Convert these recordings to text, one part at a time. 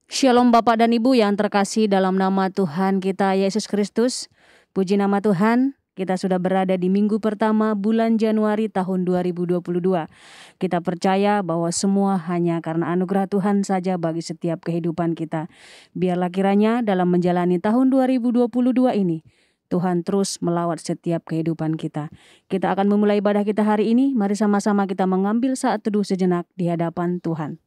Shalom Bapak dan Ibu yang terkasih dalam nama Tuhan kita Yesus Kristus. Puji nama Tuhan, kita sudah berada di minggu pertama bulan Januari tahun 2022. Kita percaya bahwa semua hanya karena anugerah Tuhan saja bagi setiap kehidupan kita. Biarlah kiranya dalam menjalani tahun 2022 ini, Tuhan terus melawat setiap kehidupan kita. Kita akan memulai ibadah kita hari ini. Mari sama-sama kita mengambil saat teduh sejenak di hadapan Tuhan.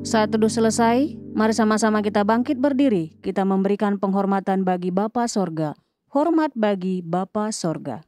Saat teduh selesai, mari sama-sama kita bangkit berdiri. Kita memberikan penghormatan bagi Bapa Sorga. Hormat bagi Bapa Sorga.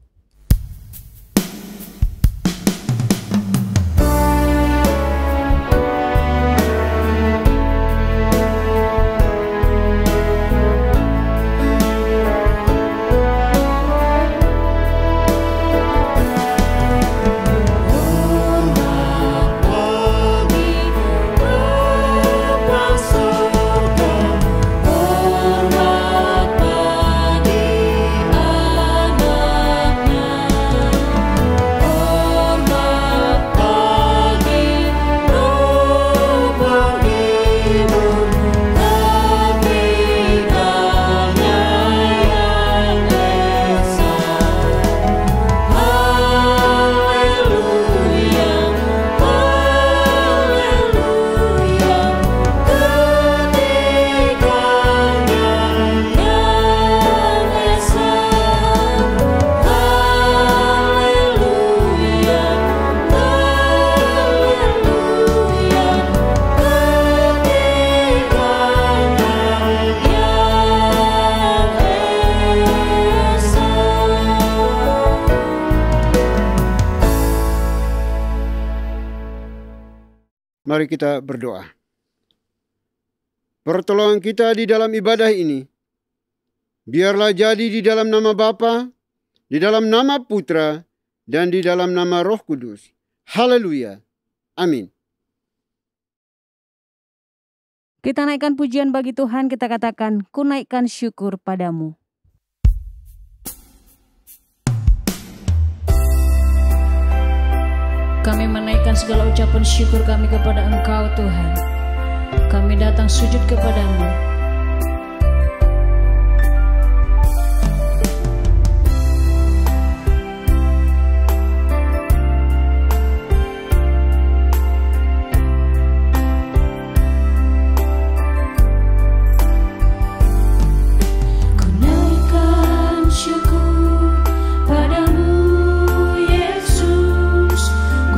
Mari kita berdoa. Pertolongan kita di dalam ibadah ini, biarlah jadi di dalam nama Bapa, di dalam nama Putra, dan di dalam nama Roh Kudus. Haleluya. Amin. Kita naikkan pujian bagi Tuhan, kita katakan, ku naikkan syukur padamu. Kami menaikkan segala ucapan syukur kami kepada Engkau Tuhan. Kami datang sujud kepadamu.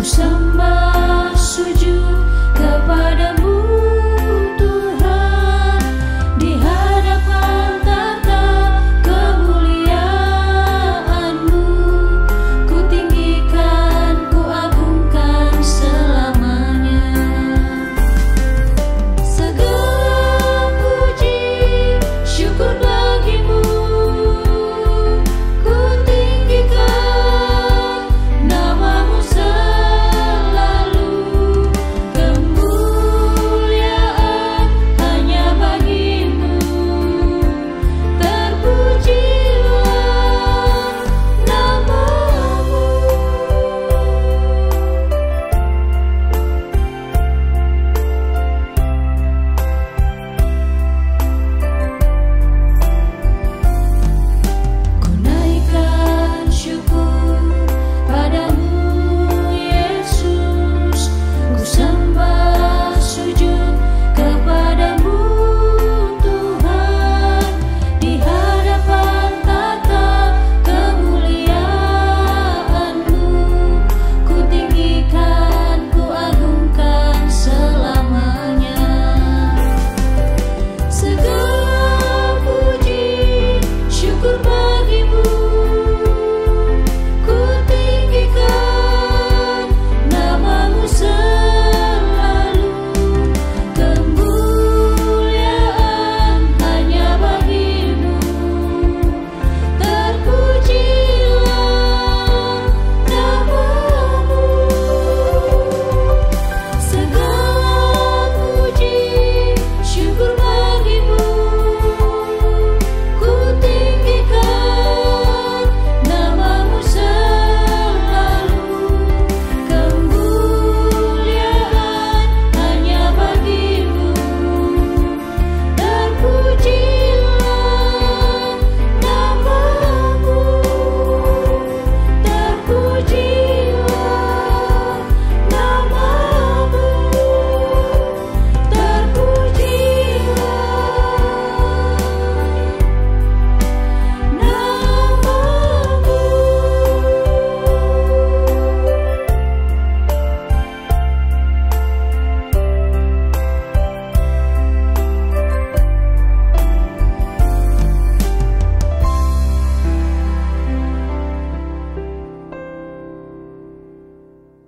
Sembah sujud kepadamu Tuhan.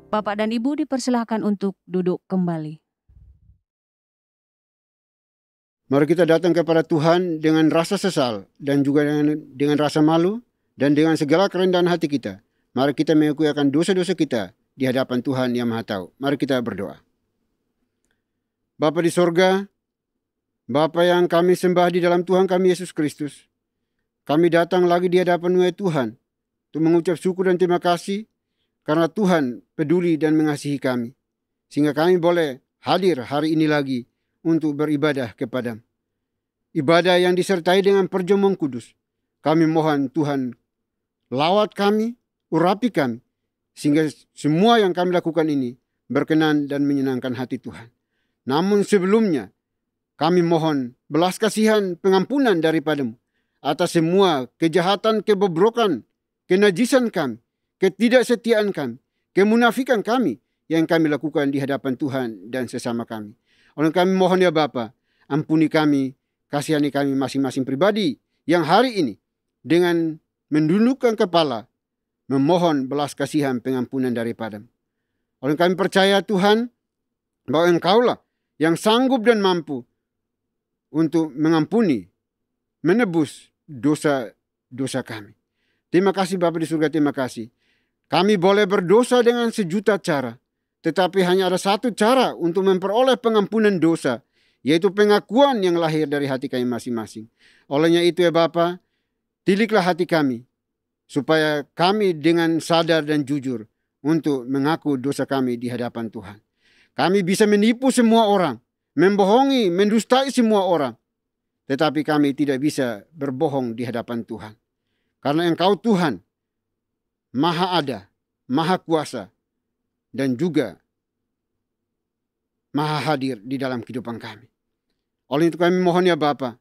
Bapak dan Ibu dipersilahkan untuk duduk kembali. Mari kita datang kepada Tuhan dengan rasa sesal dan juga dengan rasa malu dan dengan segala kerendahan hati kita. Mari kita mengakui akan dosa-dosa kita di hadapan Tuhan yang Maha Tahu. Mari kita berdoa. Bapa di sorga, Bapa yang kami sembah di dalam Tuhan kami Yesus Kristus, kami datang lagi di hadapan Tuhan untuk mengucap syukur dan terima kasih karena Tuhan peduli dan mengasihi kami, sehingga kami boleh hadir hari ini lagi untuk beribadah kepada-Mu. Ibadah yang disertai dengan perjamuan kudus. Kami mohon Tuhan lawat kami, urapi kami, sehingga semua yang kami lakukan ini berkenan dan menyenangkan hati Tuhan. Namun sebelumnya, kami mohon belas kasihan pengampunan daripada-Mu atas semua kejahatan, kebobrokan, kenajisan kami, ketidaksetiaan kami, kemunafikan kami yang kami lakukan di hadapan Tuhan dan sesama kami. Oleh kami mohon ya Bapa, ampuni kami, kasihani kami masing-masing pribadi yang hari ini dengan menundukkan kepala memohon belas kasihan pengampunan daripada-Mu. Oleh kami percaya Tuhan bahwa Engkaulah yang sanggup dan mampu untuk mengampuni, menebus dosa-dosa kami. Terima kasih Bapa di surga, terima kasih. Kami boleh berdosa dengan sejuta cara, tetapi hanya ada satu cara untuk memperoleh pengampunan dosa, yaitu pengakuan yang lahir dari hati kami masing-masing. Olehnya itu ya Bapa, tiliklah hati kami, supaya kami dengan sadar dan jujur untuk mengaku dosa kami di hadapan Tuhan. Kami bisa menipu semua orang, membohongi, mendustai semua orang, tetapi kami tidak bisa berbohong di hadapan Tuhan. Karena Engkau Tuhan, Maha Ada, Maha Kuasa, dan juga Maha Hadir di dalam kehidupan kami. Oleh itu kami mohon ya Bapa,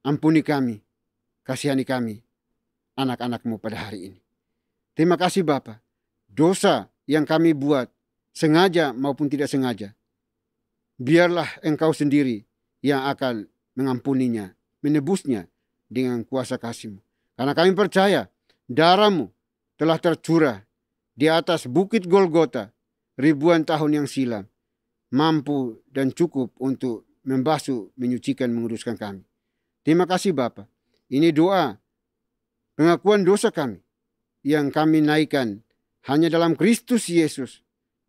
ampuni kami, kasihani kami, anak-anak-Mu pada hari ini. Terima kasih Bapa, dosa yang kami buat, sengaja maupun tidak sengaja, biarlah Engkau sendiri yang akan mengampuninya, menebusnya dengan kuasa kasih-Mu. Karena kami percaya darah-Mu telah tercurah di atas bukit Golgota ribuan tahun yang silam, mampu dan cukup untuk membasuh, menyucikan, menguduskan kami. Terima kasih Bapa. Ini doa pengakuan dosa kami yang kami naikkan hanya dalam Kristus Yesus,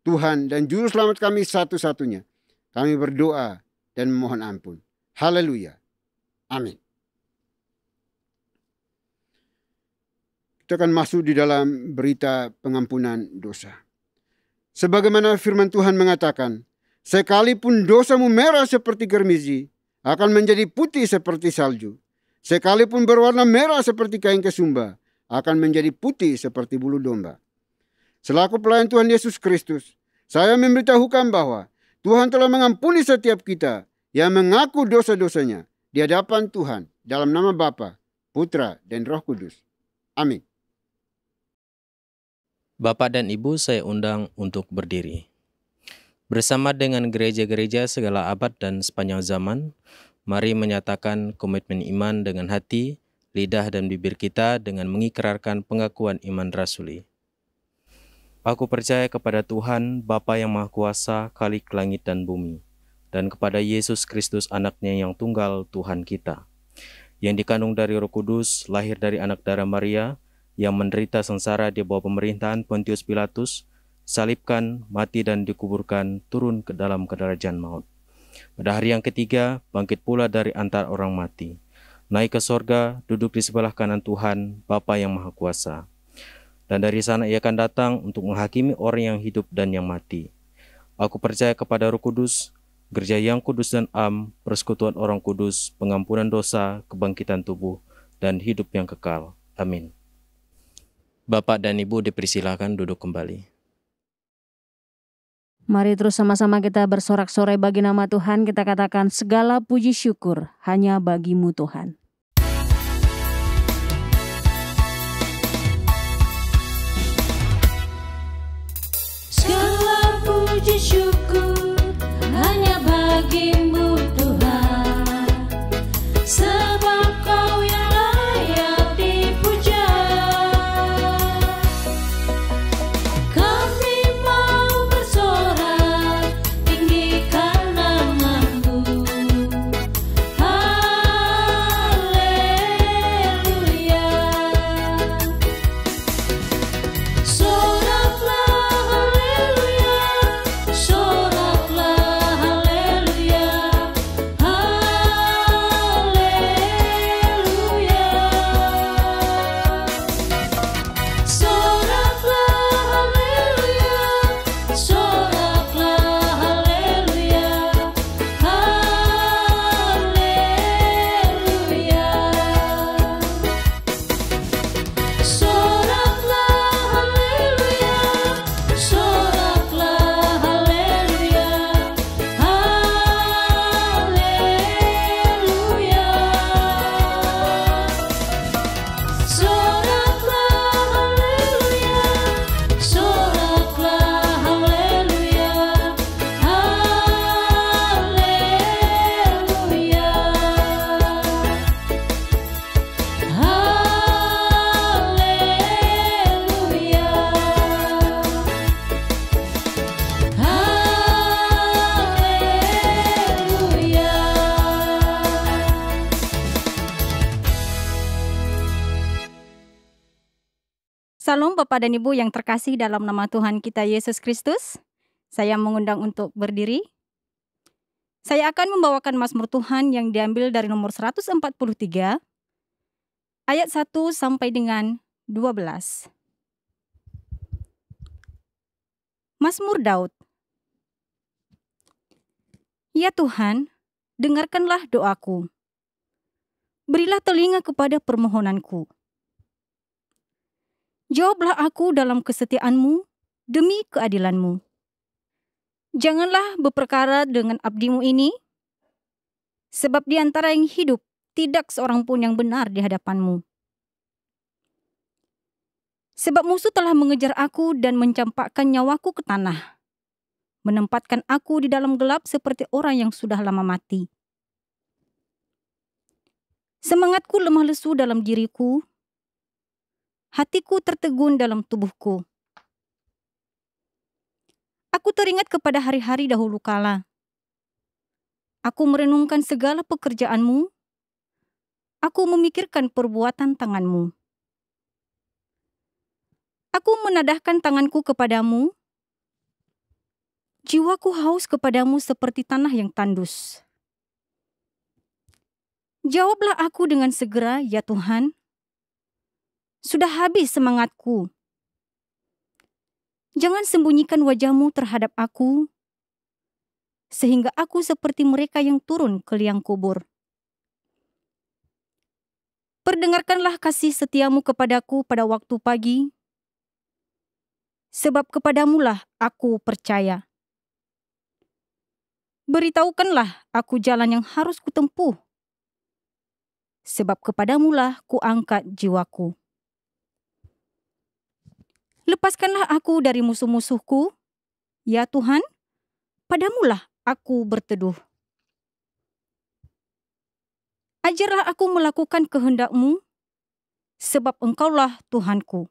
Tuhan dan Juru Selamat kami satu-satunya. Kami berdoa dan memohon ampun. Haleluya. Amin. Kita akan masuk di dalam berita pengampunan dosa. Sebagaimana firman Tuhan mengatakan, sekalipun dosamu merah seperti germizi, akan menjadi putih seperti salju. Sekalipun berwarna merah seperti kain kesumba, akan menjadi putih seperti bulu domba. Selaku pelayan Tuhan Yesus Kristus, saya memberitahukan bahwa Tuhan telah mengampuni setiap kita yang mengaku dosa-dosanya di hadapan Tuhan dalam nama Bapa, Putra, dan Roh Kudus. Amin. Bapak dan Ibu, saya undang untuk berdiri. Bersama dengan gereja-gereja segala abad dan sepanjang zaman, mari menyatakan komitmen iman dengan hati, lidah dan bibir kita dengan mengikrarkan pengakuan iman rasuli. Aku percaya kepada Tuhan, Bapa yang Maha Kuasa, Khalik langit dan bumi, dan kepada Yesus Kristus anaknya yang tunggal Tuhan kita, yang dikandung dari Roh Kudus, lahir dari anak darah Maria, yang menderita sengsara di bawah pemerintahan Pontius Pilatus, salibkan, mati dan dikuburkan, turun ke dalam kerajaan maut. Pada hari yang ketiga, bangkit pula dari antara orang mati, naik ke sorga, duduk di sebelah kanan Tuhan, Bapa yang Maha Kuasa. Dan dari sana ia akan datang untuk menghakimi orang yang hidup dan yang mati. Aku percaya kepada Roh Kudus, gereja yang kudus dan am, persekutuan orang kudus, pengampunan dosa, kebangkitan tubuh, dan hidup yang kekal. Amin. Bapak dan Ibu dipersilakan duduk kembali. Mari terus sama-sama kita bersorak-sorai bagi nama Tuhan. Kita katakan segala puji syukur hanya bagi-Mu Tuhan. Segala puji syukur hanya bagi-Mu Tuhan, sebab Kau yang layak dipuja. Salam Bapak dan Ibu yang terkasih dalam nama Tuhan kita Yesus Kristus. Saya mengundang untuk berdiri. Saya akan membawakan Mazmur Tuhan yang diambil dari nomor 143, ayat 1 sampai dengan 12. Mazmur Daud. Ya Tuhan, dengarkanlah doaku. Berilah telinga kepada permohonanku. Jawablah aku dalam kesetiaan-Mu demi keadilan-Mu. Janganlah berperkara dengan abdi-Mu ini, sebab di antara yang hidup tidak seorang pun yang benar di hadapan-Mu. Sebab musuh telah mengejar aku dan mencampakkan nyawaku ke tanah, menempatkan aku di dalam gelap seperti orang yang sudah lama mati. Semangatku lemah lesu dalam diriku, hatiku tertegun dalam tubuhku. Aku teringat kepada hari-hari dahulu kala. Aku merenungkan segala pekerjaan-Mu. Aku memikirkan perbuatan tangan-Mu. Aku menadahkan tanganku kepadamu. Jiwaku haus kepadamu seperti tanah yang tandus. Jawablah aku dengan segera, ya Tuhan. Sudah habis semangatku. Jangan sembunyikan wajah-Mu terhadap aku, sehingga aku seperti mereka yang turun ke liang kubur. Perdengarkanlah kasih setia-Mu kepadaku pada waktu pagi, sebab kepadamu-lah aku percaya. Beritahukanlah aku jalan yang harus kutempuh, sebab kepadamu-lah kuangkat jiwaku. Lepaskanlah aku dari musuh-musuhku, ya Tuhan, padamu-lah aku berteduh. Ajarlah aku melakukan kehendak-Mu, sebab Engkaulah Tuhanku.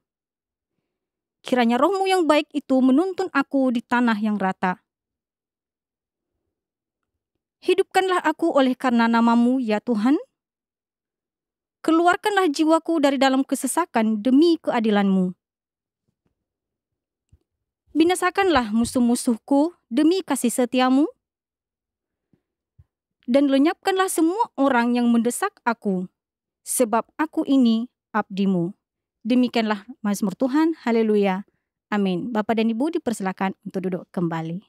Kiranya roh-Mu yang baik itu menuntun aku di tanah yang rata. Hidupkanlah aku oleh karena nama-Mu, ya Tuhan. Keluarkanlah jiwaku dari dalam kesesakan demi keadilan-Mu. Binasakanlah musuh-musuhku demi kasih setia-Mu, dan lenyapkanlah semua orang yang mendesak aku, sebab aku ini abdi-Mu. Demikianlah Mazmur Tuhan, haleluya, amin. Bapak dan Ibu dipersilakan untuk duduk kembali.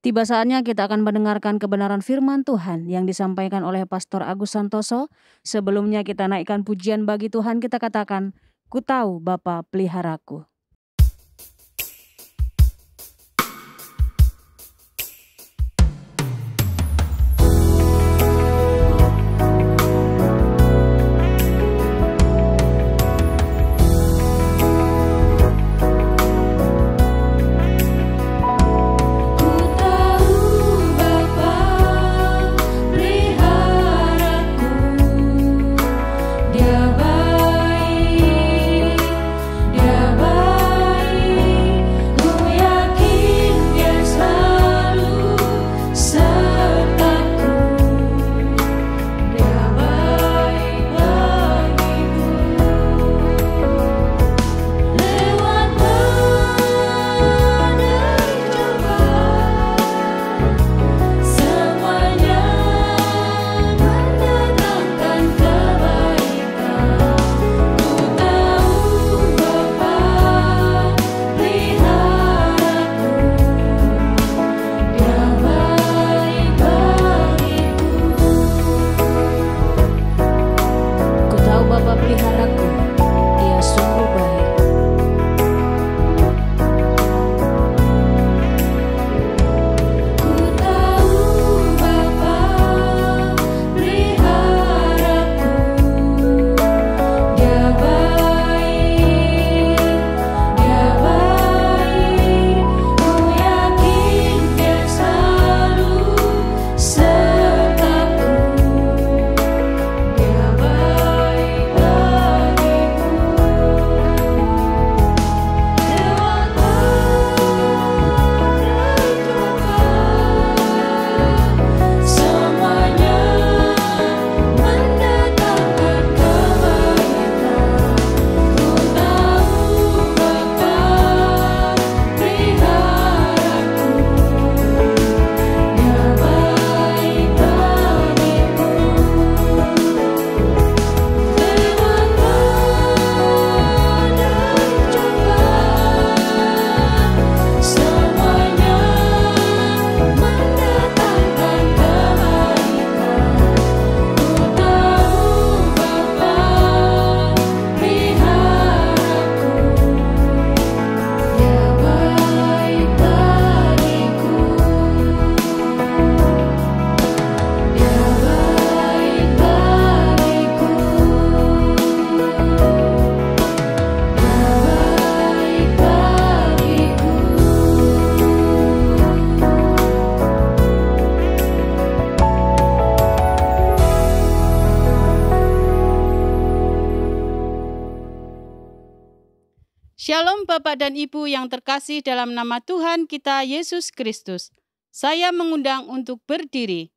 Tiba saatnya kita akan mendengarkan kebenaran firman Tuhan yang disampaikan oleh Pastor Agus Santoso. Sebelumnya kita naikkan pujian bagi Tuhan, kita katakan, Ku tahu Bapa peliharaku. Dia baik, Shalom Bapak dan Ibu yang terkasih dalam nama Tuhan kita Yesus Kristus. Saya mengundang untuk berdiri.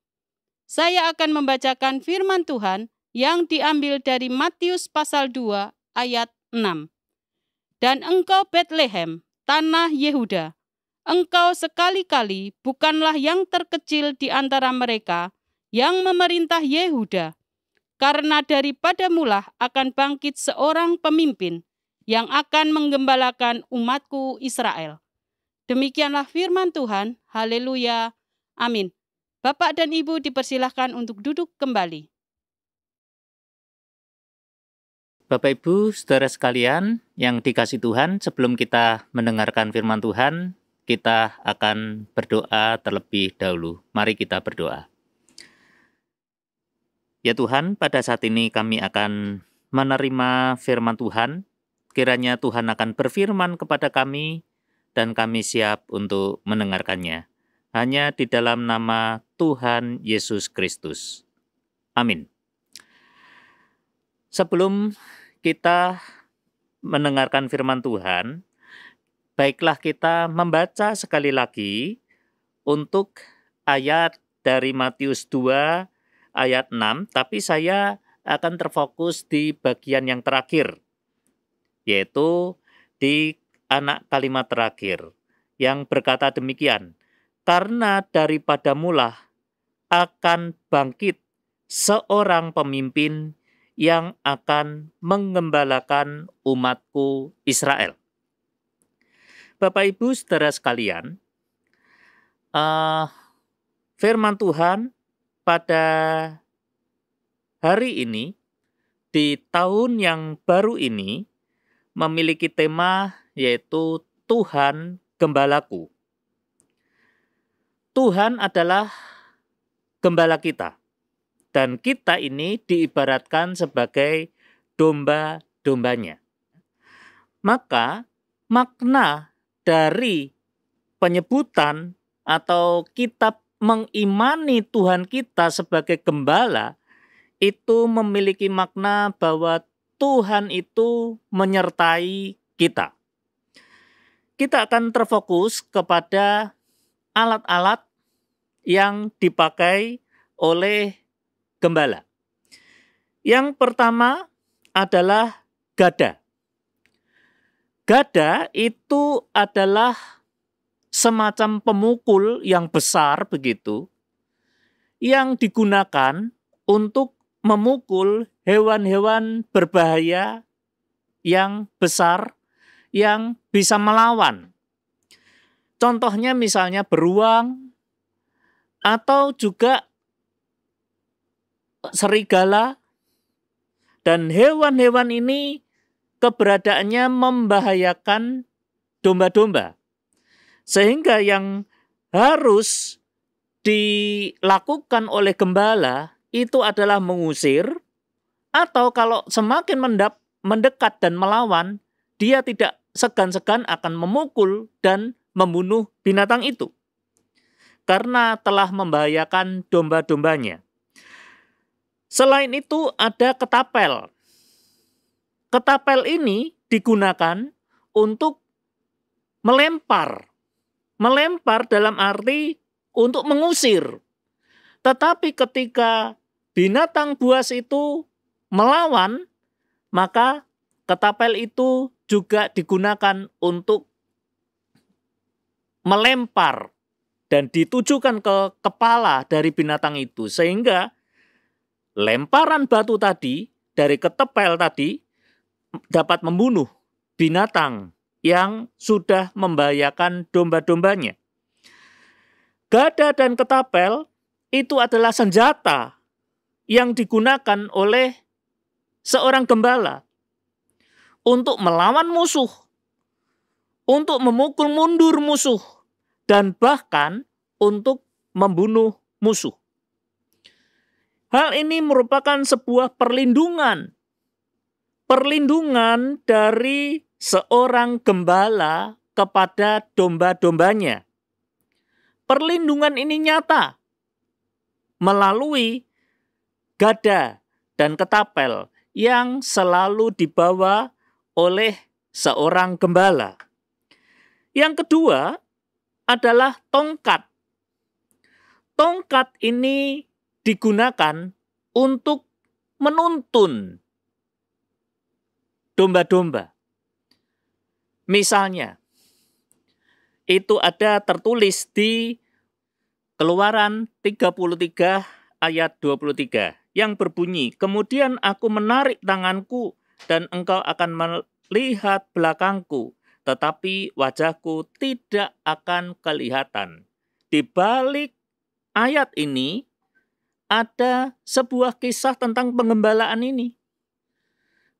Saya akan membacakan firman Tuhan yang diambil dari Matius pasal 2 ayat 6. Dan engkau Betlehem, tanah Yehuda, engkau sekali-kali bukanlah yang terkecil di antara mereka yang memerintah Yehuda, karena daripada mula akan bangkit seorang pemimpin yang akan menggembalakan umatku Israel. Demikianlah firman Tuhan. Haleluya. Amin. Bapak dan Ibu dipersilahkan untuk duduk kembali. Bapak Ibu, saudara sekalian yang dikasihi Tuhan, sebelum kita mendengarkan firman Tuhan, kita akan berdoa terlebih dahulu. Mari kita berdoa. Ya Tuhan, pada saat ini kami akan menerima firman Tuhan. Kiranya Tuhan akan berfirman kepada kami dan kami siap untuk mendengarkannya. Hanya di dalam nama Tuhan Yesus Kristus. Amin. Sebelum kita mendengarkan firman Tuhan, baiklah kita membaca sekali lagi untuk ayat dari Matius 2 ayat 6, tapi saya akan terfokus di bagian yang terakhir, yaitu di anak kalimat terakhir yang berkata demikian, karena daripada mula akan bangkit seorang pemimpin yang akan menggembalakan umatku Israel. Bapak Ibu saudara sekalian, firman Tuhan pada hari ini, di tahun yang baru ini, memiliki tema yaitu Tuhan Gembalaku. Tuhan adalah gembala kita, dan kita ini diibaratkan sebagai domba-dombanya. Maka makna dari penyebutan atau kita mengimani Tuhan kita sebagai gembala itu memiliki makna bahwa Tuhan itu menyertai kita. Kita akan terfokus kepada alat-alat yang dipakai oleh gembala. Yang pertama adalah gada. Gada itu adalah semacam pemukul yang besar begitu, yang digunakan untuk memukul hewan-hewan berbahaya yang besar yang bisa melawan. Contohnya misalnya beruang atau juga serigala, dan hewan-hewan ini keberadaannya membahayakan domba-domba. Sehingga yang harus dilakukan oleh gembala itu adalah mengusir, atau kalau semakin mendekat dan melawan, dia tidak segan-segan akan memukul dan membunuh binatang itu, karena telah membahayakan domba-dombanya. Selain itu ada ketapel. Ketapel ini digunakan untuk melempar. Melempar dalam arti untuk mengusir. Tetapi ketika binatang buas itu melawan, maka ketapel itu juga digunakan untuk melempar dan ditujukan ke kepala dari binatang itu. Sehingga lemparan batu tadi dari ketapel tadi dapat membunuh binatang yang sudah membahayakan domba-dombanya. Gada dan ketapel itu adalah senjata yang digunakan oleh seorang gembala untuk melawan musuh, untuk memukul mundur musuh, dan bahkan untuk membunuh musuh. Hal ini merupakan sebuah perlindungan dari seorang gembala kepada domba-dombanya. Perlindungan ini nyata melalui gada dan ketapel yang selalu dibawa oleh seorang gembala. Yang kedua adalah tongkat. Tongkat ini digunakan untuk menuntun domba-domba. Misalnya, itu ada tertulis di Keluaran 33 ayat 23 yang berbunyi, "Kemudian aku menarik tanganku dan engkau akan melihat belakangku, tetapi wajahku tidak akan kelihatan." Di balik ayat ini ada sebuah kisah tentang pengembalaan ini.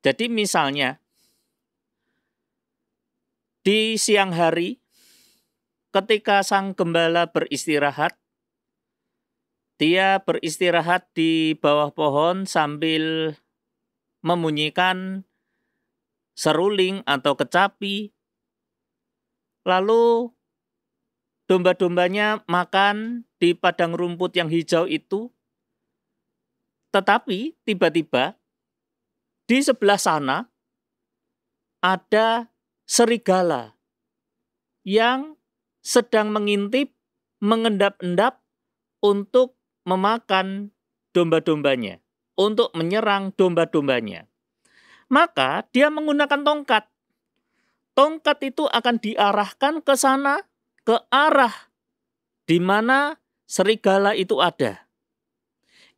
Jadi misalnya, di siang hari ketika sang gembala beristirahat, dia beristirahat di bawah pohon sambil membunyikan seruling atau kecapi. Lalu domba-dombanya makan di padang rumput yang hijau itu. Tetapi tiba-tiba di sebelah sana ada serigala yang sedang mengintip, mengendap-endap untuk memakan domba-dombanya, untuk menyerang domba-dombanya. Maka dia menggunakan tongkat. Tongkat itu akan diarahkan ke sana, ke arah di mana serigala itu ada.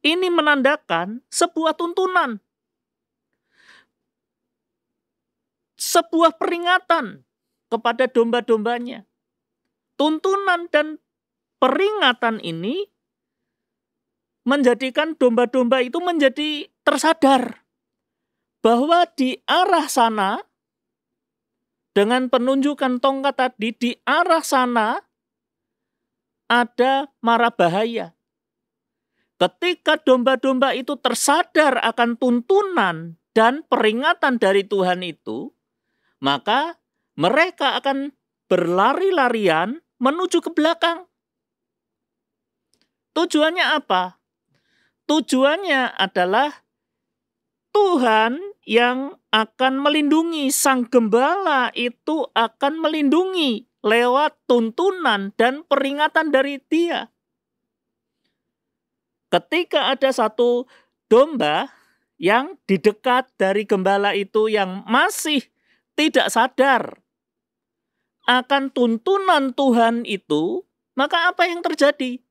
Ini menandakan sebuah tuntunan, sebuah peringatan kepada domba-dombanya. Tuntunan dan peringatan ini menjadikan domba-domba itu menjadi tersadar bahwa di arah sana, dengan penunjukan tongkat tadi, di arah sana ada mara bahaya. Ketika domba-domba itu tersadar akan tuntunan dan peringatan dari Tuhan itu, maka mereka akan berlari-larian menuju ke belakang. Tujuannya apa? Tujuannya adalah Tuhan yang akan melindungi, sang gembala itu akan melindungi lewat tuntunan dan peringatan dari Dia. Ketika ada satu domba yang di dekat dari gembala itu yang masih tidak sadar akan tuntunan Tuhan itu, maka apa yang terjadi?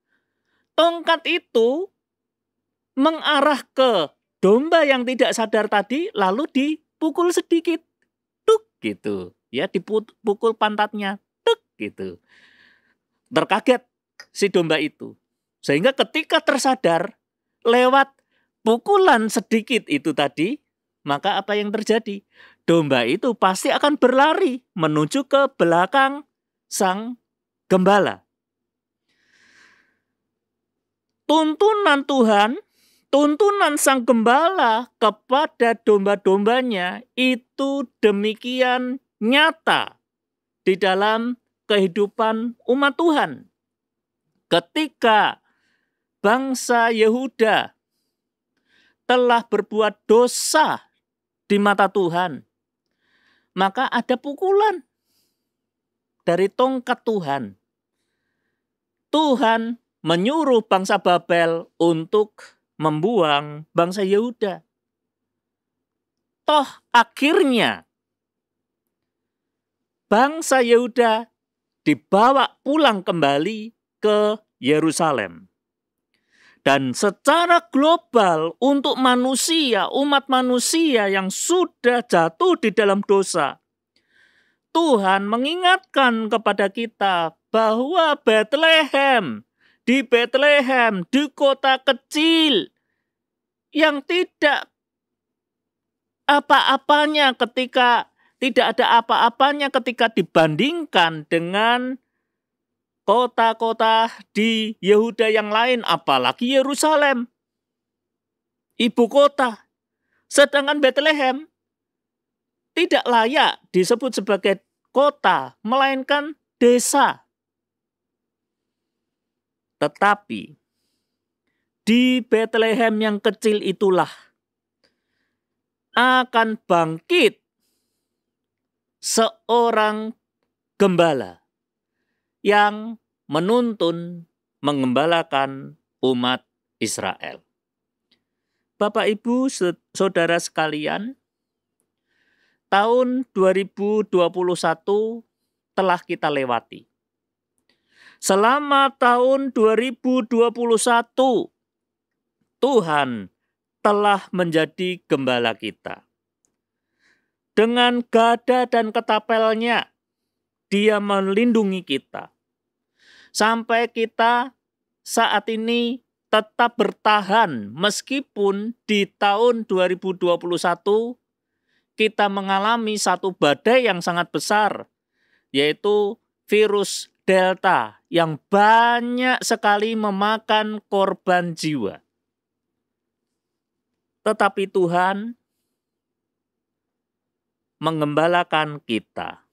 Tongkat itu mengarah ke domba yang tidak sadar tadi, lalu dipukul sedikit, tuk gitu, ya, dipukul pantatnya, tuk gitu. Terkaget si domba itu, sehingga ketika tersadar lewat pukulan sedikit itu tadi, maka apa yang terjadi? Domba itu pasti akan berlari menuju ke belakang sang gembala. Tuntunan Tuhan, tuntunan sang gembala kepada domba-dombanya itu demikian nyata di dalam kehidupan umat Tuhan. Ketika bangsa Yehuda telah berbuat dosa di mata Tuhan, maka ada pukulan dari tongkat Tuhan. Tuhan menyuruh bangsa Babel untuk membuang bangsa Yehuda. Toh akhirnya bangsa Yehuda dibawa pulang kembali ke Yerusalem. Dan secara global untuk manusia, umat manusia yang sudah jatuh di dalam dosa, Tuhan mengingatkan kepada kita bahwa di Bethlehem, di kota kecil yang tidak apa-apanya tidak ada apa-apanya ketika dibandingkan dengan kota-kota di Yehuda yang lain, apalagi Yerusalem, ibu kota. Sedangkan Bethlehem tidak layak disebut sebagai kota, melainkan desa. Tetapi di Bethlehem yang kecil itulah akan bangkit seorang gembala yang menuntun, mengembalakan umat Israel. Bapak, Ibu, saudara sekalian, tahun 2021 telah kita lewati. Selama tahun 2021, Tuhan telah menjadi gembala kita. Dengan gada dan ketapelnya, Dia melindungi kita. Sampai kita saat ini tetap bertahan meskipun di tahun 2021 kita mengalami satu badai yang sangat besar, yaitu virus Delta yang banyak sekali memakan korban jiwa. Tetapi Tuhan mengembalakan kita.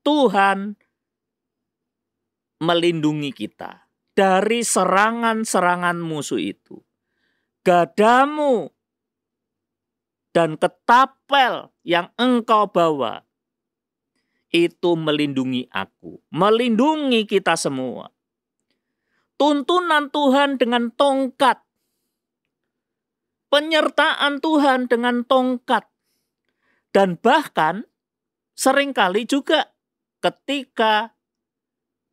Tuhan melindungi kita dari serangan-serangan musuh itu. Gadamu dan ketapel yang engkau bawa itu melindungi aku, melindungi kita semua. Tuntunan Tuhan dengan tongkat, penyertaan Tuhan dengan tongkat, dan bahkan seringkali juga ketika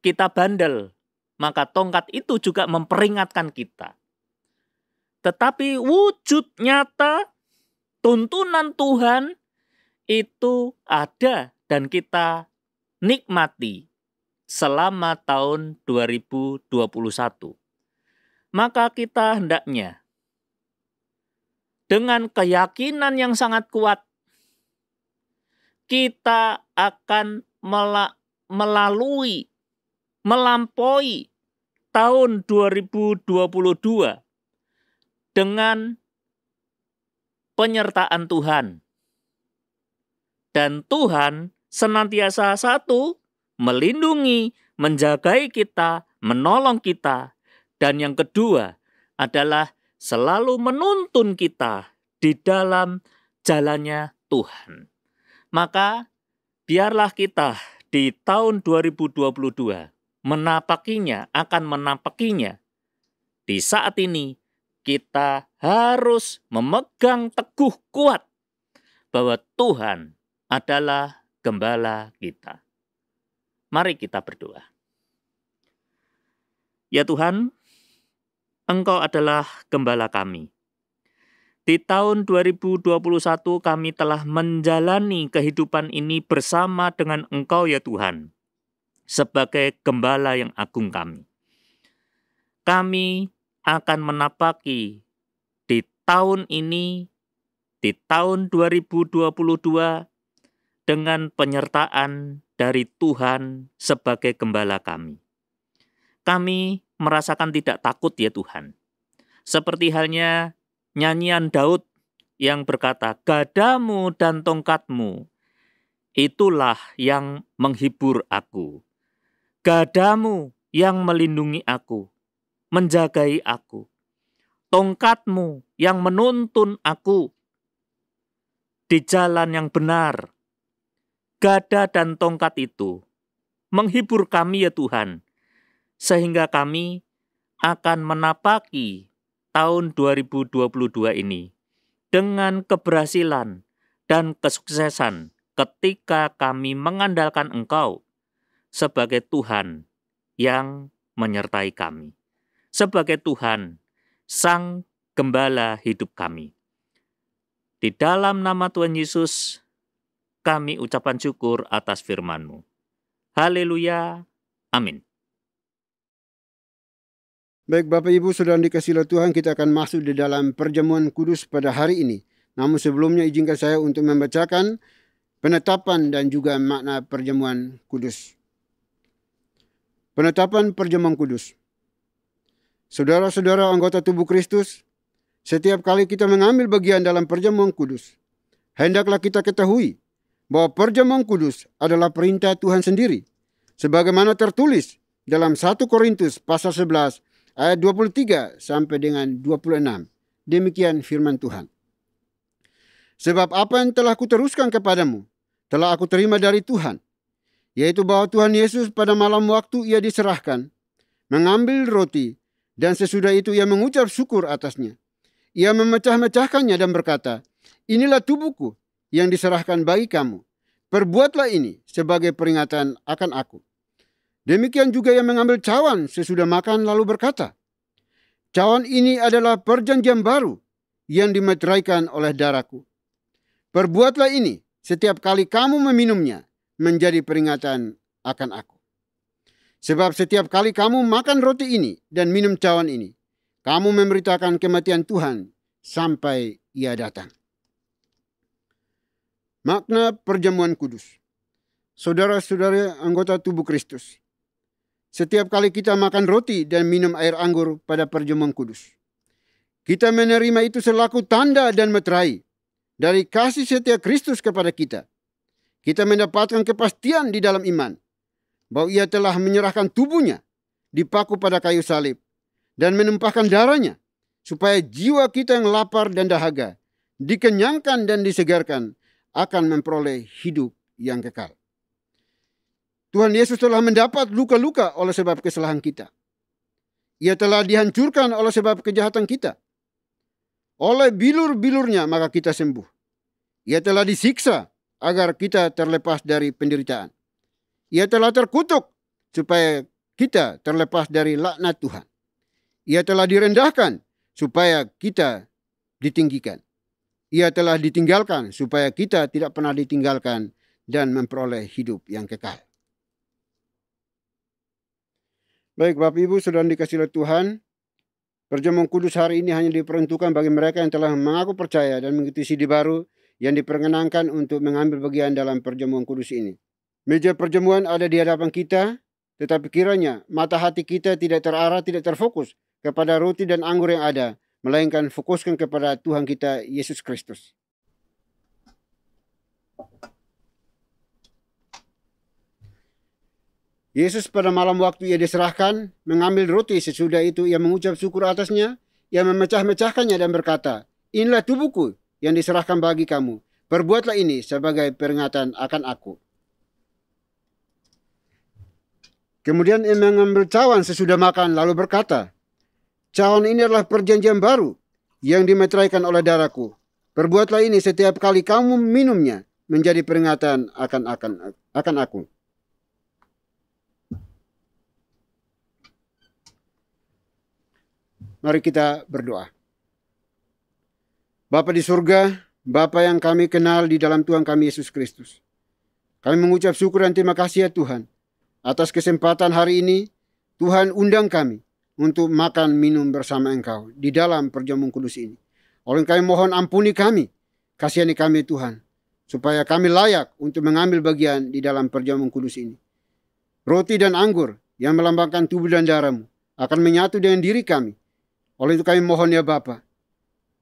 kita bandel, maka tongkat itu juga memperingatkan kita. Tetapi wujud nyata tuntunan Tuhan itu ada dan kita nikmati selama tahun 2021. Maka kita hendaknya dengan keyakinan yang sangat kuat kita akan melampaui tahun 2022 dengan penyertaan Tuhan. Dan Tuhan senantiasa satu, melindungi, menjagai kita, menolong kita. Dan yang kedua adalah selalu menuntun kita di dalam jalannya Tuhan. Maka biarlah kita di tahun 2022 akan menapakinya. Di saat ini kita harus memegang teguh kuat bahwa Tuhan adalah gembala kita. Mari kita berdoa. Ya Tuhan, Engkau adalah gembala kami. Di tahun 2021 kami telah menjalani kehidupan ini bersama dengan Engkau ya Tuhan, sebagai gembala yang agung kami. Kami akan menapaki di tahun ini, di tahun 2022, dengan penyertaan dari Tuhan sebagai gembala kami. Kami merasakan tidak takut ya Tuhan. Seperti halnya nyanyian Daud yang berkata, "Gadamu dan tongkatmu, itulah yang menghibur aku. Gadamu yang melindungi aku, menjagai aku. Tongkatmu yang menuntun aku di jalan yang benar." Gada dan tongkat itu menghibur kami ya Tuhan, sehingga kami akan menapaki tahun 2022 ini dengan keberhasilan dan kesuksesan ketika kami mengandalkan Engkau sebagai Tuhan yang menyertai kami, sebagai Tuhan, Sang Gembala hidup kami. Di dalam nama Tuhan Yesus, kami ucapan syukur atas firman-Mu. Haleluya. Amin. Baik Bapak Ibu Saudara dikasihi Tuhan, kita akan masuk di dalam perjamuan kudus pada hari ini. Namun sebelumnya izinkan saya untuk membacakan penetapan dan juga makna perjamuan kudus. Penetapan perjamuan kudus. Saudara-saudara anggota tubuh Kristus, setiap kali kita mengambil bagian dalam perjamuan kudus, hendaklah kita ketahui bahwa perjamuan kudus adalah perintah Tuhan sendiri, sebagaimana tertulis dalam 1 Korintus pasal 11 ayat 23 sampai dengan 26. Demikian firman Tuhan. Sebab apa yang telah kuteruskan kepadamu, telah aku terima dari Tuhan, yaitu bahwa Tuhan Yesus pada malam waktu ia diserahkan, mengambil roti, dan sesudah itu ia mengucap syukur atasnya. Ia memecah-mecahkannya dan berkata, inilah tubuhku yang diserahkan bagi kamu. Perbuatlah ini sebagai peringatan akan aku. Demikian juga ia mengambil cawan sesudah makan lalu berkata, cawan ini adalah perjanjian baru yang dimeteraikan oleh darahku. Perbuatlah ini setiap kali kamu meminumnya menjadi peringatan akan aku. Sebab setiap kali kamu makan roti ini dan minum cawan ini, kamu memberitakan kematian Tuhan sampai ia datang. Makna perjamuan kudus. Saudara-saudara anggota tubuh Kristus, setiap kali kita makan roti dan minum air anggur pada perjamuan kudus, kita menerima itu selaku tanda dan meterai dari kasih setia Kristus kepada kita. Kita mendapatkan kepastian di dalam iman bahwa ia telah menyerahkan tubuhnya dipaku pada kayu salib dan menumpahkan darahnya supaya jiwa kita yang lapar dan dahaga dikenyangkan dan disegarkan akan memperoleh hidup yang kekal. Tuhan Yesus telah mendapat luka-luka oleh sebab kesalahan kita. Ia telah dihancurkan oleh sebab kejahatan kita. Oleh bilur-bilurnya maka kita sembuh. Ia telah disiksa agar kita terlepas dari penderitaan. Ia telah terkutuk supaya kita terlepas dari laknat Tuhan. Ia telah direndahkan supaya kita ditinggikan. Ia telah ditinggalkan supaya kita tidak pernah ditinggalkan dan memperoleh hidup yang kekal. Baik Bapak Ibu, saudara dikasihi oleh Tuhan, perjamuan kudus hari ini hanya diperuntukkan bagi mereka yang telah mengaku percaya dan mengikuti sidi baru yang diperkenankan untuk mengambil bagian dalam perjamuan kudus ini. Meja perjamuan ada di hadapan kita, tetapi kiranya mata hati kita tidak terarah, tidak terfokus kepada roti dan anggur yang ada, melainkan fokuskan kepada Tuhan kita Yesus Kristus. Yesus pada malam waktu ia diserahkan, mengambil roti, sesudah itu ia mengucap syukur atasnya, ia memecah-mecahkannya dan berkata, inilah tubuhku yang diserahkan bagi kamu. Perbuatlah ini sebagai peringatan akan aku. Kemudian ia mengambil cawan sesudah makan lalu berkata, cawan ini adalah perjanjian baru yang dimeteraikan oleh darahku. Perbuatlah ini setiap kali kamu minumnya menjadi peringatan akan aku. Mari kita berdoa. Bapa di surga, Bapa yang kami kenal di dalam Tuhan kami Yesus Kristus. Kami mengucap syukur dan terima kasih ya Tuhan. Atas kesempatan hari ini, Tuhan undang kami untuk makan minum bersama Engkau di dalam perjamuan kudus ini. Oleh kami mohon ampuni kami, kasihani kami Tuhan, supaya kami layak untuk mengambil bagian di dalam perjamuan kudus ini. Roti dan anggur yang melambangkan tubuh dan darah-Mu akan menyatu dengan diri kami. Oleh itu kami mohon ya Bapa,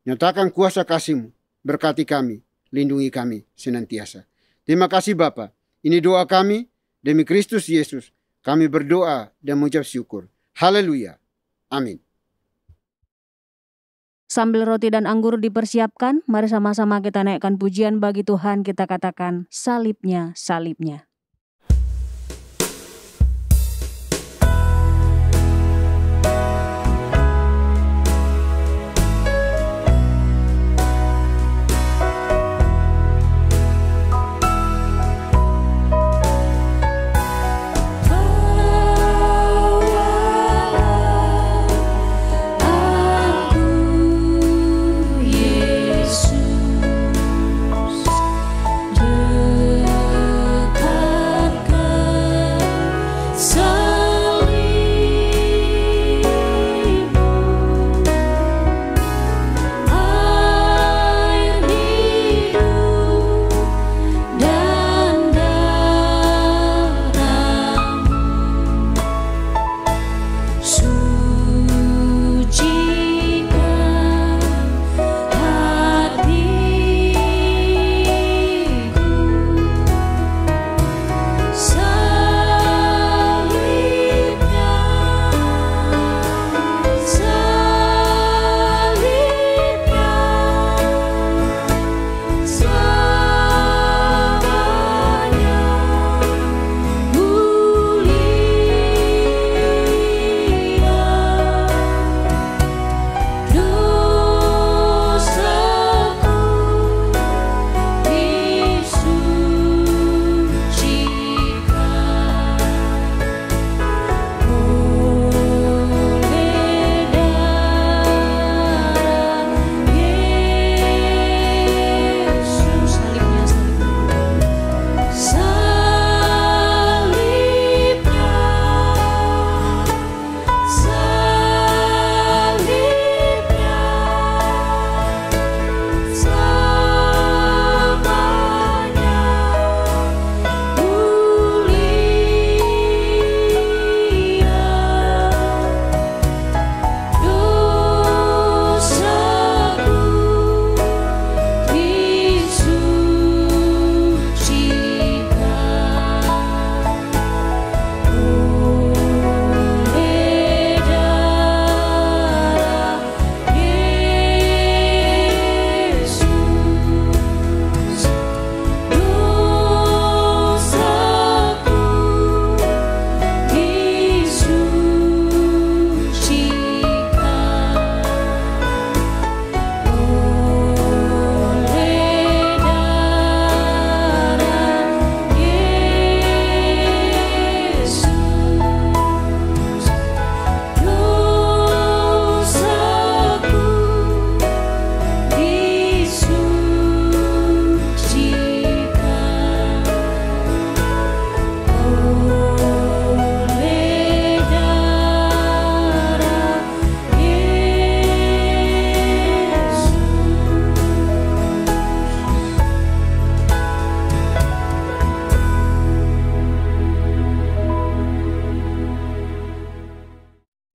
nyatakan kuasa kasih-Mu, berkati kami, lindungi kami senantiasa. Terima kasih Bapa. Ini doa kami demi Kristus Yesus. Kami berdoa dan mengucap syukur. Haleluya. Amin. Sambil roti dan anggur dipersiapkan, mari sama-sama kita naikkan pujian bagi Tuhan. Kita katakan salibnya, salibnya. Yesus dekat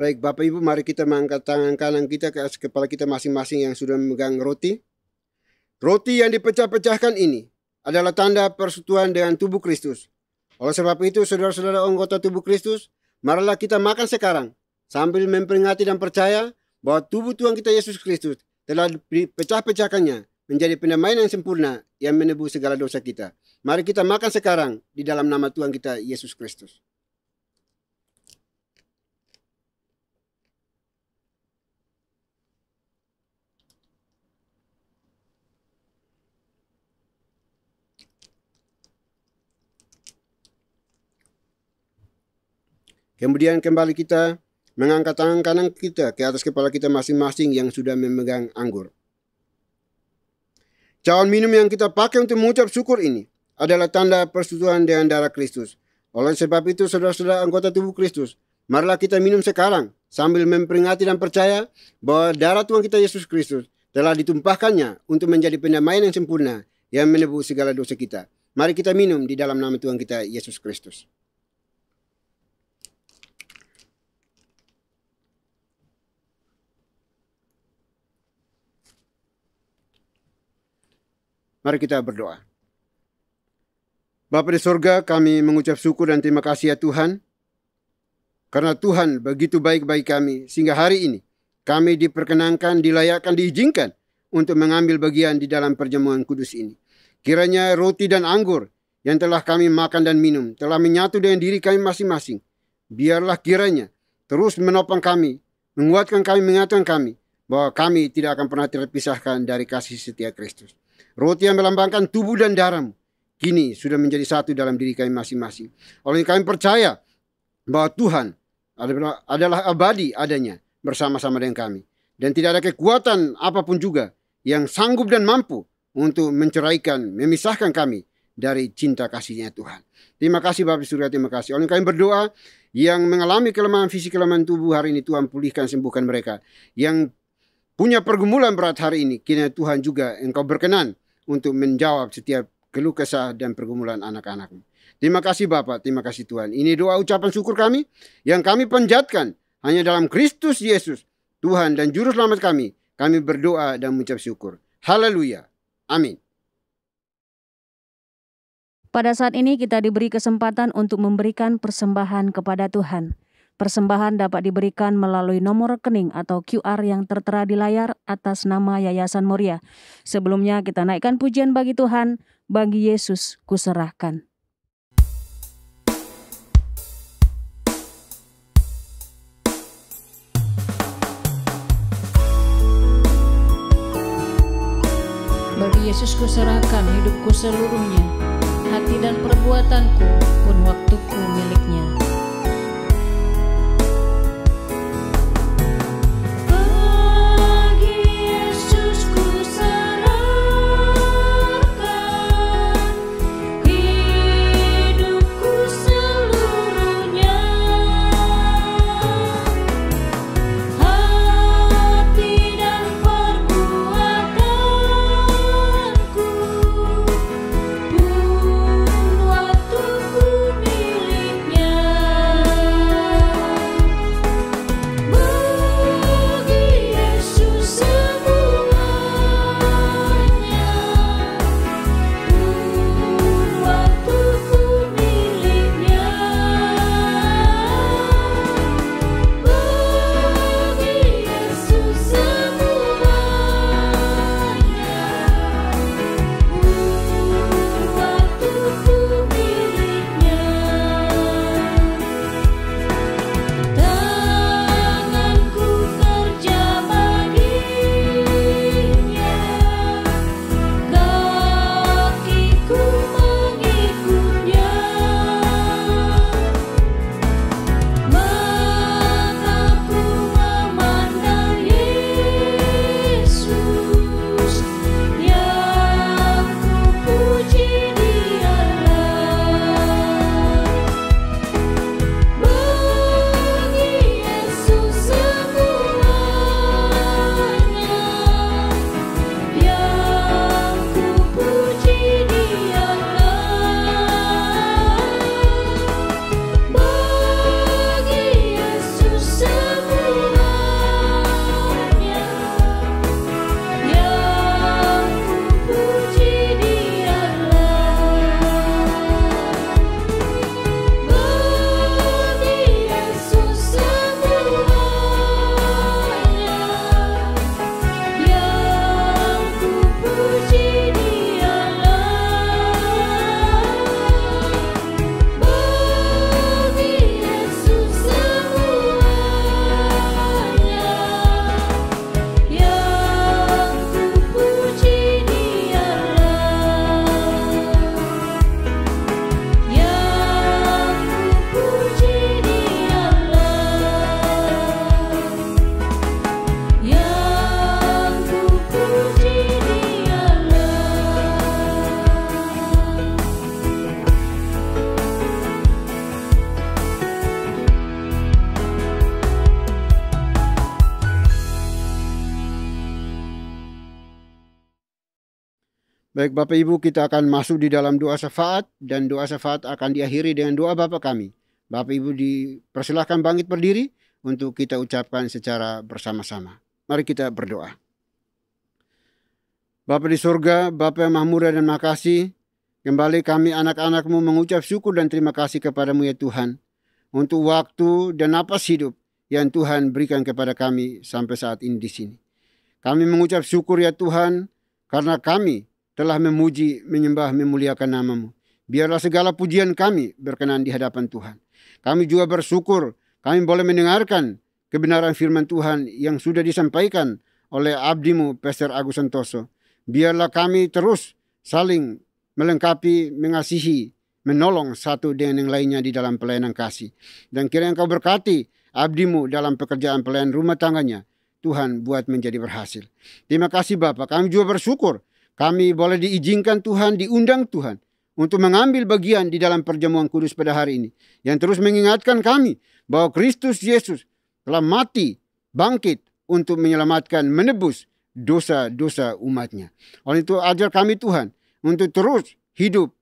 Baik, Bapak Ibu, mari kita mengangkat tangan kanan kita ke atas kepala kita masing-masing yang sudah memegang roti. Roti yang dipecah-pecahkan ini adalah tanda persekutuan dengan tubuh Kristus. Oleh sebab itu, saudara-saudara anggota tubuh Kristus, marilah kita makan sekarang sambil memperingati dan percaya bahwa tubuh Tuhan kita Yesus Kristus telah dipecah-pecahkannya menjadi pendamaian yang sempurna yang menebus segala dosa kita. Mari kita makan sekarang di dalam nama Tuhan kita Yesus Kristus. Kemudian kembali kita mengangkat tangan kanan kita ke atas kepala kita masing-masing yang sudah memegang anggur. Cawan minum yang kita pakai untuk mengucap syukur ini adalah tanda persekutuan dengan darah Kristus. Oleh sebab itu, saudara-saudara anggota tubuh Kristus, marilah kita minum sekarang sambil memperingati dan percaya bahwa darah Tuhan kita Yesus Kristus telah ditumpahkannya untuk menjadi pendamaian yang sempurna yang menebus segala dosa kita. Mari kita minum di dalam nama Tuhan kita Yesus Kristus. Mari kita berdoa. Bapa di sorga, kami mengucap syukur dan terima kasih ya Tuhan. Karena Tuhan begitu baik bagi kami, sehingga hari ini kami diperkenankan, dilayakkan, diizinkan untuk mengambil bagian di dalam perjamuan kudus ini. Kiranya roti dan anggur yang telah kami makan dan minum telah menyatu dengan diri kami masing-masing. Biarlah kiranya terus menopang kami, menguatkan kami, mengingatkan kami bahwa kami tidak akan pernah terpisahkan dari kasih setia Kristus. Roti yang melambangkan tubuh dan darah-Mu kini sudah menjadi satu dalam diri kami masing-masing. Oleh kami percaya bahwa Tuhan adalah abadi adanya bersama-sama dengan kami. Dan tidak ada kekuatan apapun juga yang sanggup dan mampu untuk menceraikan, memisahkan kami dari cinta kasih-Nya Tuhan. Terima kasih Bapa di surga, terima kasih. Oleh kami berdoa yang mengalami kelemahan fisik, kelemahan tubuh hari ini, Tuhan pulihkan, sembuhkan mereka. Yang punya pergumulan berat hari ini, kiranya Tuhan juga Engkau berkenan untuk menjawab setiap keluh kesah dan pergumulan anak-anak-Mu. Terima kasih Bapa, terima kasih Tuhan. Ini doa ucapan syukur kami yang kami panjatkan hanya dalam Kristus Yesus, Tuhan dan Juru Selamat kami. Kami berdoa dan mengucap syukur. Haleluya. Amin. Pada saat ini kita diberi kesempatan untuk memberikan persembahan kepada Tuhan. Persembahan dapat diberikan melalui nomor rekening atau QR yang tertera di layar atas nama Yayasan Moria. Sebelumnya kita naikkan pujian bagi Tuhan, bagi Yesus kuserahkan. Bagi Yesus kuserahkan hidupku seluruhnya, hati dan perbuatanku pun waktuku miliknya. Waktuku miliknya. Baik Bapak Ibu, kita akan masuk di dalam doa syafaat, dan doa syafaat akan diakhiri dengan doa Bapa kami. Bapak Ibu dipersilahkan bangkit berdiri untuk kita ucapkan secara bersama-sama. Mari kita berdoa. Bapa di surga, Bapa yang Maha Murah dan Makasih, kembali kami anak-anak-Mu mengucap syukur dan terima kasih kepadamu ya Tuhan, untuk waktu dan napas hidup yang Tuhan berikan kepada kami sampai saat ini di sini. Kami mengucap syukur ya Tuhan, karena kami telah memuji, menyembah, memuliakan nama-Mu. Biarlah segala pujian kami berkenan di hadapan Tuhan. Kami juga bersyukur kami boleh mendengarkan kebenaran firman Tuhan yang sudah disampaikan oleh abdi-Mu, Pastor Agus Santoso. Biarlah kami terus saling melengkapi, mengasihi, menolong satu dengan yang lainnya di dalam pelayanan kasih. Dan kiranya Engkau berkati abdi-Mu dalam pekerjaan pelayanan rumah tangganya. Tuhan buat menjadi berhasil. Terima kasih Bapak. Kami juga bersyukur kami boleh diizinkan Tuhan, diundang Tuhan untuk mengambil bagian di dalam perjamuan kudus pada hari ini. Yang terus mengingatkan kami bahwa Kristus Yesus telah mati, bangkit untuk menyelamatkan, menebus dosa-dosa umatnya. Oleh itu ajar kami Tuhan untuk terus hidup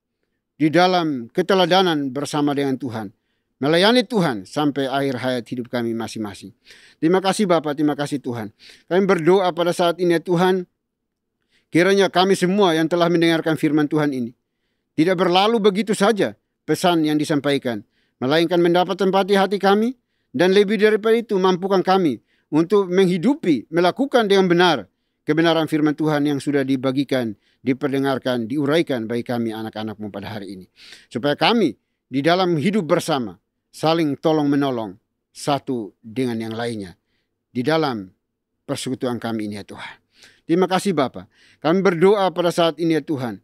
di dalam keteladanan bersama dengan Tuhan. Melayani Tuhan sampai akhir hayat hidup kami masing-masing. Terima kasih Bapak, terima kasih Tuhan. Kami berdoa pada saat ini ya Tuhan, kiranya kami semua yang telah mendengarkan firman Tuhan ini tidak berlalu begitu saja pesan yang disampaikan, melainkan mendapat tempat di hati kami, dan lebih daripada itu mampukan kami untuk menghidupi, melakukan dengan benar kebenaran firman Tuhan yang sudah dibagikan, diperdengarkan, diuraikan bagi kami anak-anak-Mu pada hari ini. Supaya kami di dalam hidup bersama saling tolong menolong satu dengan yang lainnya di dalam persekutuan kami ini ya Tuhan. Terima kasih Bapa. Kami berdoa pada saat ini ya Tuhan,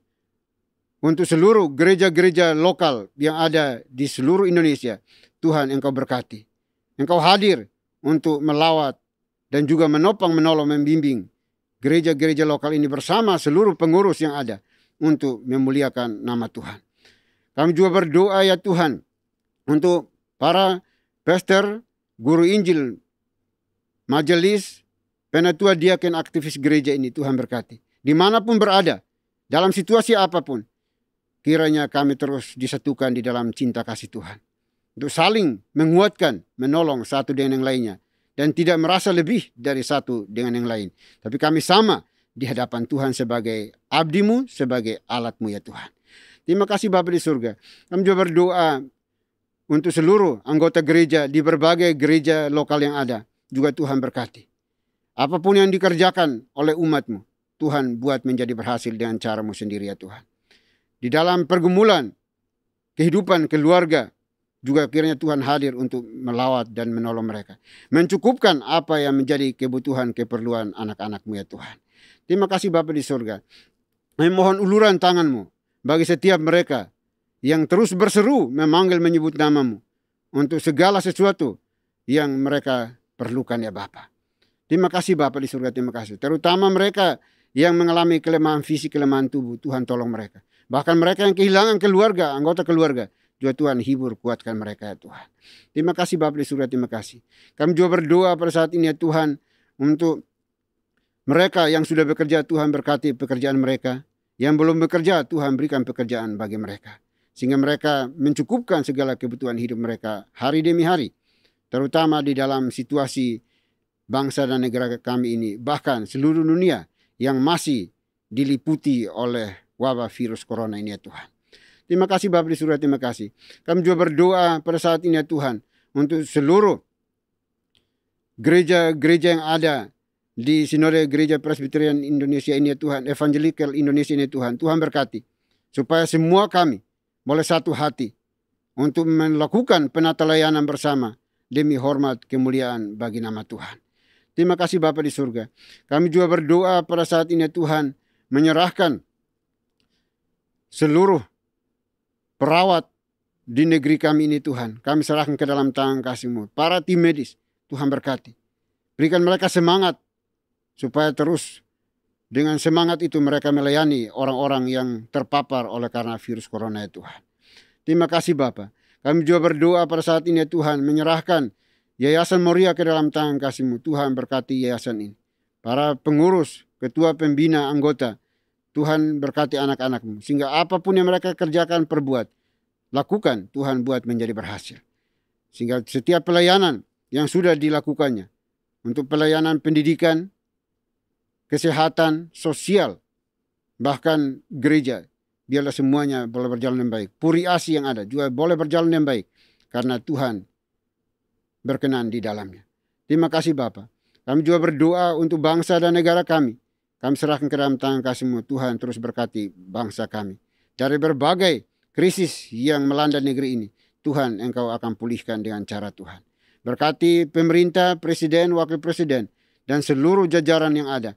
untuk seluruh gereja-gereja lokal yang ada di seluruh Indonesia. Tuhan Engkau berkati. Engkau hadir untuk melawat dan juga menopang, menolong, membimbing gereja-gereja lokal ini bersama seluruh pengurus yang ada untuk memuliakan nama Tuhan. Kami juga berdoa ya Tuhan untuk para pastor, guru Injil, majelis, penatua diaken, aktivis gereja ini. Tuhan berkati. Dimanapun berada, dalam situasi apapun, kiranya kami terus disatukan di dalam cinta kasih Tuhan. Untuk saling menguatkan, menolong satu dengan yang lainnya. Dan tidak merasa lebih dari satu dengan yang lain. Tapi kami sama di hadapan Tuhan sebagai abdi-Mu, sebagai alat-Mu ya Tuhan. Terima kasih Bapa di surga. Kami juga berdoa untuk seluruh anggota gereja di berbagai gereja lokal yang ada. Juga Tuhan berkati. Apapun yang dikerjakan oleh umat-Mu, Tuhan buat menjadi berhasil dengan cara-Mu sendiri ya Tuhan. Di dalam pergumulan, kehidupan keluarga, juga kiranya Tuhan hadir untuk melawat dan menolong mereka. Mencukupkan apa yang menjadi kebutuhan, keperluan anak-anak-Mu ya Tuhan. Terima kasih Bapa di surga. Kami mohon uluran tangan-Mu bagi setiap mereka yang terus berseru memanggil menyebut nama-Mu untuk segala sesuatu yang mereka perlukan ya Bapa. Terima kasih Bapa di surga, terima kasih. Terutama mereka yang mengalami kelemahan fisik, kelemahan tubuh, Tuhan tolong mereka. Bahkan mereka yang kehilangan keluarga, anggota keluarga, juga Tuhan hibur, kuatkan mereka ya Tuhan. Terima kasih Bapa di surga, terima kasih. Kami juga berdoa pada saat ini ya Tuhan, untuk mereka yang sudah bekerja, Tuhan berkati pekerjaan mereka. Yang belum bekerja, Tuhan berikan pekerjaan bagi mereka. Sehingga mereka mencukupkan segala kebutuhan hidup mereka hari demi hari. Terutama di dalam situasi bangsa dan negara kami ini, bahkan seluruh dunia yang masih diliputi oleh wabah virus corona ini ya Tuhan. Terima kasih Bapa di surga, terima kasih. Kami juga berdoa pada saat ini ya Tuhan, untuk seluruh gereja-gereja yang ada di Sinode Gereja Presbyterian Indonesia ini ya Tuhan, Evangelical Indonesia ini ya Tuhan. Tuhan berkati, supaya semua kami boleh satu hati untuk melakukan penata layanan bersama demi hormat kemuliaan bagi nama Tuhan. Terima kasih Bapa di surga. Kami juga berdoa pada saat ini ya Tuhan, menyerahkan seluruh perawat di negeri kami ini Tuhan. Kami serahkan ke dalam tangan kasih-Mu. Para tim medis, Tuhan berkati. Berikan mereka semangat, supaya terus dengan semangat itu mereka melayani orang-orang yang terpapar oleh karena virus corona ya Tuhan. Terima kasih Bapa. Kami juga berdoa pada saat ini ya Tuhan, menyerahkan Yayasan Moria ke dalam tangan kasih-Mu. Tuhan berkati yayasan ini. Para pengurus, ketua pembina, anggota, Tuhan berkati anak-anak-Mu. Sehingga apapun yang mereka kerjakan, perbuat, lakukan, Tuhan buat menjadi berhasil. Sehingga setiap pelayanan yang sudah dilakukannya, untuk pelayanan pendidikan, kesehatan, sosial, bahkan gereja, biarlah semuanya boleh berjalan dengan baik. Puri asi yang ada juga boleh berjalan dengan baik, karena Tuhan berkenan di dalamnya. Terima kasih Bapa. Kami juga berdoa untuk bangsa dan negara kami. Kami serahkan ke dalam tangan Kasih-Mu. Tuhan terus berkati bangsa kami. Dari berbagai krisis yang melanda negeri ini, Tuhan Engkau akan pulihkan dengan cara Tuhan. Berkati pemerintah, presiden, wakil presiden, dan seluruh jajaran yang ada.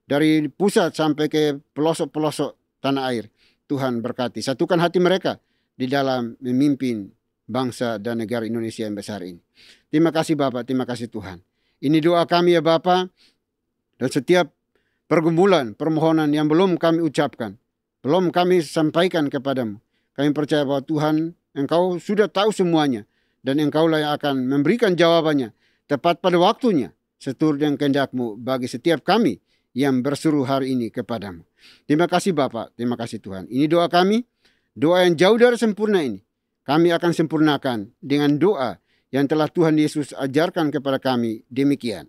Dari pusat sampai ke pelosok-pelosok tanah air. Tuhan berkati. Satukan hati mereka di dalam memimpin bangsa dan negara Indonesia yang besar ini. Terima kasih Bapak, terima kasih Tuhan. Ini doa kami ya Bapak. Dan setiap pergumulan, permohonan yang belum kami ucapkan, belum kami sampaikan kepadamu, kami percaya bahwa Tuhan, Engkau sudah tahu semuanya, dan Engkaulah yang akan memberikan jawabannya tepat pada waktunya, seturut dengan kehendak-Mu bagi setiap kami yang berseru hari ini kepadamu. Terima kasih Bapak, terima kasih Tuhan. Ini doa kami, doa yang jauh dari sempurna ini, kami akan sempurnakan dengan doa yang telah Tuhan Yesus ajarkan kepada kami demikian.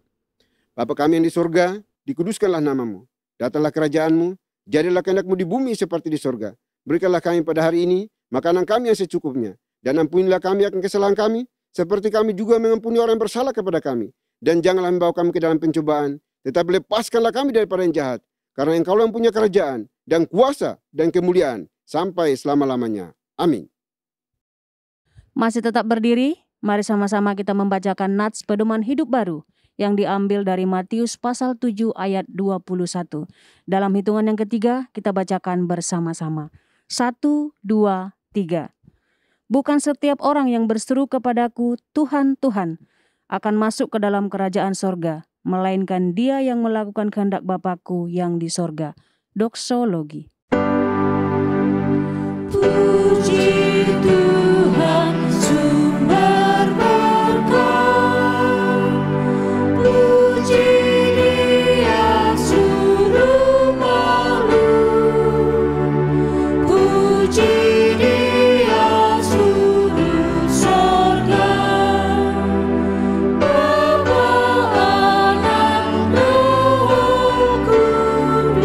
Bapa kami yang di surga, dikuduskanlah namamu, datanglah kerajaan-Mu, jadilah kehendak-Mu di bumi seperti di surga. Berikanlah kami pada hari ini makanan kami yang secukupnya, dan ampunilah kami akan kesalahan kami, seperti kami juga mengampuni orang yang bersalah kepada kami. Dan janganlah membawa kami ke dalam pencobaan, tetapi lepaskanlah kami daripada yang jahat, karena Engkau yang punya kerajaan, dan kuasa, dan kemuliaan, sampai selama-lamanya. Amin. Masih tetap berdiri, mari sama-sama kita membacakan nats pedoman hidup baru yang diambil dari Matius pasal 7 ayat 21. Dalam hitungan yang ketiga, kita bacakan bersama-sama. 1, 2, 3. Bukan setiap orang yang berseru kepadaku, Tuhan, Tuhan, akan masuk ke dalam kerajaan sorga, melainkan dia yang melakukan kehendak Bapakku yang di sorga. Doksologi. Puji Tuhan, sumber berkat. Puji Dia suruh makhluk. Puji Dia suruh sorga. Bapa, Anak, Roh Kudus.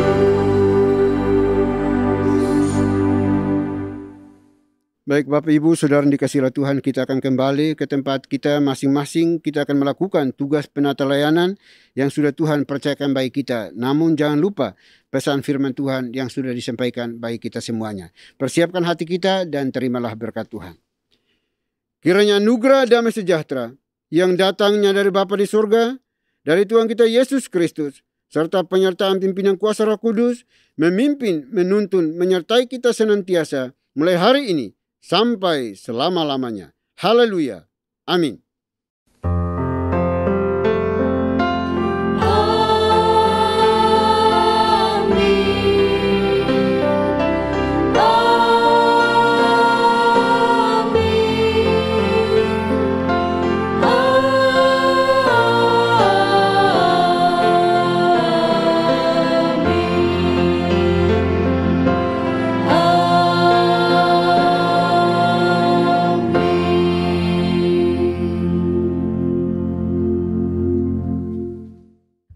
Baik Bapak Ibu Saudara yang dikasihi Tuhan, kita akan kembali ke tempat kita masing-masing. Kita akan melakukan tugas penata layanan yang sudah Tuhan percayakan bagi kita. Namun jangan lupa pesan firman Tuhan yang sudah disampaikan bagi kita semuanya. Persiapkan hati kita dan terimalah berkat Tuhan. Kiranya anugerah damai sejahtera yang datangnya dari Bapa di surga, dari Tuhan kita Yesus Kristus, serta penyertaan pimpinan kuasa Roh Kudus, memimpin, menuntun, menyertai kita senantiasa mulai hari ini sampai selama-lamanya. Haleluya. Amin.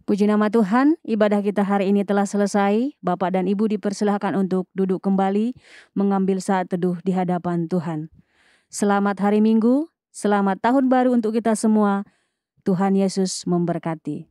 Puji nama Tuhan, ibadah kita hari ini telah selesai. Bapak dan Ibu dipersilahkan untuk duduk kembali, mengambil saat teduh di hadapan Tuhan. Selamat hari Minggu, selamat tahun baru untuk kita semua. Tuhan Yesus memberkati.